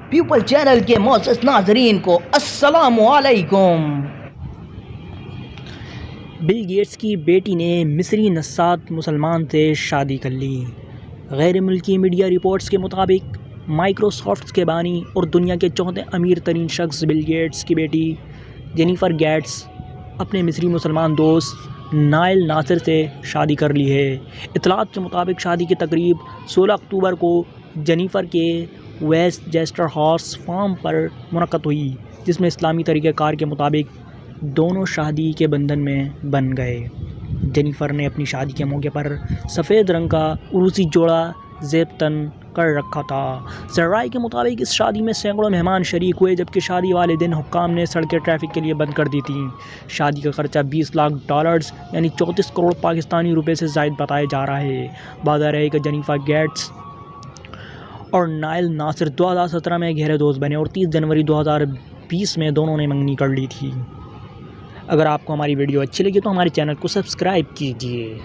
People channel کے معزز ناظرین کو السلام علیکم۔ بل گیٹس کی بیٹی نے مصری نژاد مسلمان سے شادی کر لی۔ غیر ملکی میڈیا رپورٹس کے مطابق مائیکروسافٹ کے بانی اور دنیا کے چوتھے امیر ترین شخص بل گیٹس کی بیٹی جینیفر گیٹس اپنے مصری مسلمان دوست نائل ناصر سے شادی کر لی ہے۔ اطلاعات کے مطابق شادی کی تقریب 16 اکتوبر کو جینیفر کے ویسٹ جیسٹر ہاؤس فارم پر منعقد ہوئی، جس میں اسلامی طریقہ کار کے مطابق دونوں شادی کے بندھن میں بن گئے۔ جینیفر نے اپنی شادی کے موقع پر سفید رنگ کا عروسی جوڑا زیب تن کر رکھا تھا۔ ذرائع کے مطابق اس شادی میں سینکڑوں مہمان شریک ہوئے، جبکہ شادی والے دن حکام نے سڑکیں ٹریفک کے لیے بند کر دی تھیں۔ شادی کا خرچہ $20 لاکھ یعنی 34 کروڑ پاکستانی روپے سے زائد بتایا جا رہا ہے۔ بتا رہے کہ جینیفر گیٹس اور نائل ناصر 2017 میں گہرے دوست بنے اور 30 جنوری 2020 میں دونوں نے منگنی کر لی تھی۔ اگر آپ کو ہماری ویڈیو اچھی لگی تو ہمارے چینل کو سبسکرائب کیجیے۔